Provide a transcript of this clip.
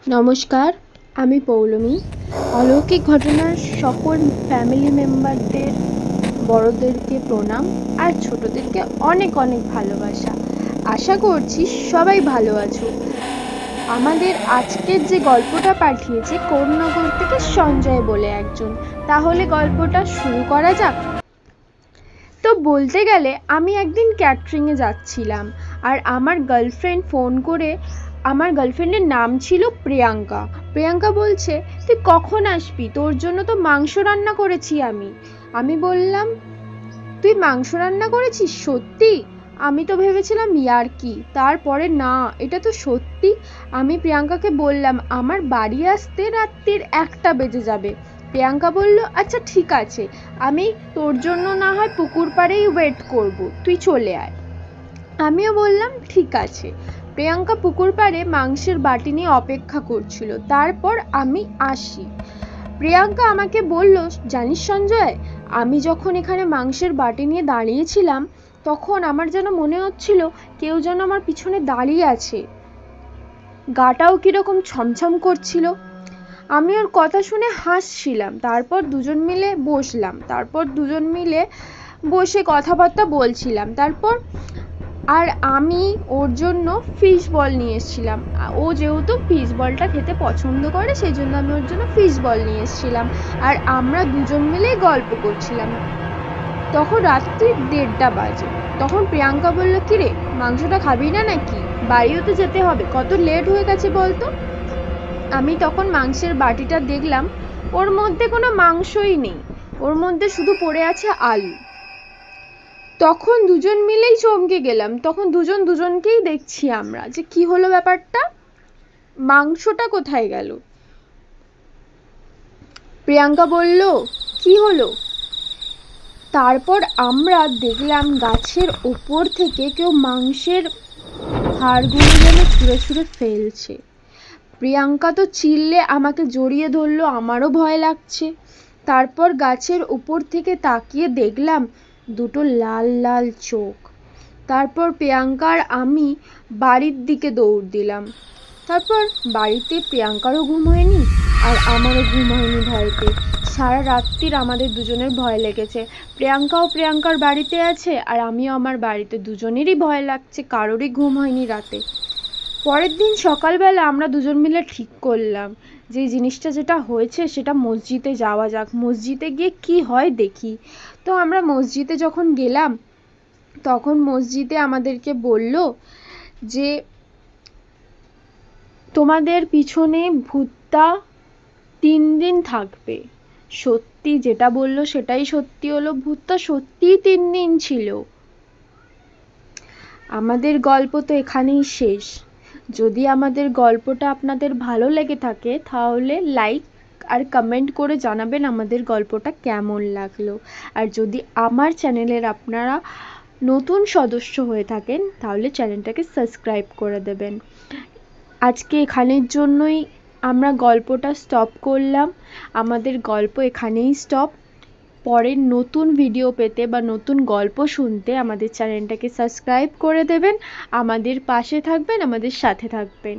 নমস্কার, আমি পৌলমী। অলৌকিক ঘটনার সকল ফ্যামিলি মেম্বারদের বড়দেরকে প্রণাম আর ছোটদেরকে অনেক অনেক ভালোবাসা। আশা করছি সবাই ভালো আছো। আমাদের আজকের যে গল্পটা পাঠিয়েছে কোন্নগর থেকে সঞ্জয় বলে একজন। তাহলে গল্পটা শুরু করা যাক। তো বলতে গেলে আমি একদিন ক্যাটারিংয়ে যাচ্ছিলাম আর আমার গার্লফ্রেন্ড ফোন করে, আমার গার্লফ্রেন্ডের নাম ছিল প্রিয়াঙ্কা। প্রিয়াঙ্কা বলছে, তুই কখন আসবি, তোর জন্য তো মাংস রান্না করেছি আমি বললাম, তুই মাংস রান্না করেছিস সত্যি? আমি তো ভেবেছিলাম ইয়ার্কি, তারপরে না, এটা তো সত্যি। আমি প্রিয়াঙ্কাকে বললাম আমার বাড়ি আসতে রাত্রির 1টা বেজে যাবে। প্রিয়াঙ্কা বলল, আচ্ছা ঠিক আছে, আমি তোর জন্য না হয় পুকুর পাড়েই ওয়েট করব, তুই চলে আয়। আমিও বললাম ঠিক আছে। প্রিয়াঙ্কা পুকুর পাড়ে মাংসের বাটি নিয়ে অপেক্ষা করছিল, তারপর আমি আসি। প্রিয়াঙ্কা আমাকে বলল, জানিস সঞ্জয়, আমি যখন এখানে মাংসের বাটি নিয়ে দাঁড়িয়েছিলাম তখন আমার যেন মনে হচ্ছিল কেউ যেন আমার পিছনে দাঁড়িয়ে আছে, গাটাও কিরকম ছমছম করছিল। আমি ওর কথা শুনে হাসছিলাম। তারপর দুজন মিলে বসে কথাবার্তা বলছিলাম। তারপর আর আমি ওর জন্য ফিশ বল নিয়ে এসেছিলাম। ও যেহেতু ফিশ বলটা খেতে পছন্দ করে, সেই জন্য আমি ওর জন্য ফিশ বল নিয়ে এসেছিলাম। আর আমরা দুজন মিলেই গল্প করছিলাম। তখন রাত্রি 1:30 বাজে। তখন প্রিয়াঙ্কা বলল, কিরে মাংসটা খাবি না নাকি? বাড়িও তো যেতে হবে, কত লেট হয়ে গেছে বলতো। আমি তখন মাংসের বাটিটা দেখলাম, ওর মধ্যে কোনো মাংসই নেই, ওর মধ্যে শুধু পড়ে আছে আলু। তখন দুজন মিলেই চমকে গেলাম। তখন দুজনকেই দেখছি আমরা, যে কি হলো ব্যাপারটা, মাংসটা কোথায় গেল। প্রিয়াঙ্কা বলল, কি হলো? তারপর আমরা দেখলাম গাছের ওপর থেকে কেউ মাংসের হাড়গুলো যেন ছুঁড়ে ছুঁড়ে ফেলছে। প্রিয়াঙ্কা তো চিল্লে আমাকে জড়িয়ে ধরলো, আমারও ভয় লাগছে। তারপর গাছের উপর থেকে তাকিয়ে দেখলাম দুটো লাল লাল চোখ। তারপর প্রিয়াঙ্কা আর আমি বাড়ির দিকে দৌড় দিলাম। তারপর বাড়িতে প্রিয়াঙ্কারও ঘুম হয়নি আর আমারও ঘুম হয়নি ভয়তে। সারা রাত্রির আমাদের দুজনের ভয় লেগেছে। প্রিয়াঙ্কাও প্রিয়াঙ্কার বাড়িতে আছে আর আমিও আমার বাড়িতে, দুজনেরই ভয় লাগছে, কারোরই ঘুম হয়নি রাতে। পরের দিন সকালবেলা আমরা দুজন মিলে ঠিক করলাম যে জিনিসটা যেটা হয়েছে সেটা মসজিদে যাওয়া যাক, মসজিদে গিয়ে কি হয় দেখি। তো আমরা মসজিদে যখন গেলাম তখন মসজিদে আমাদেরকে বলল যে তোমাদের পিছনে ভূতটা 3 দিন থাকবে। সত্যি যেটা বললো সেটাই সত্যি হলো, ভূতটা সত্যিই 3 দিন ছিল। আমাদের গল্প তো এখানেই শেষ। যদি আমাদের গল্পটা আপনাদের ভালো লেগে থাকে তাহলে লাইক আর কমেন্ট করে জানাবেন আমাদের গল্পটা কেমন লাগলো। আর যদি আমার চ্যানেলের আপনারা নতুন সদস্য হয়ে থাকেন তাহলে চ্যানেলটাকে সাবস্ক্রাইব করে দেবেন। আজকে এখানের জন্যই আমরা গল্পটা স্টপ করলাম। আমাদের গল্প এখানেই স্টপ। পরের নতুন ভিডিও পেতে বা নতুন গল্প শুনতে আমাদের চ্যানেলটাকে সাবস্ক্রাইব করে দেবেন, আমাদের পাশে থাকবেন, আমাদের সাথে থাকবেন।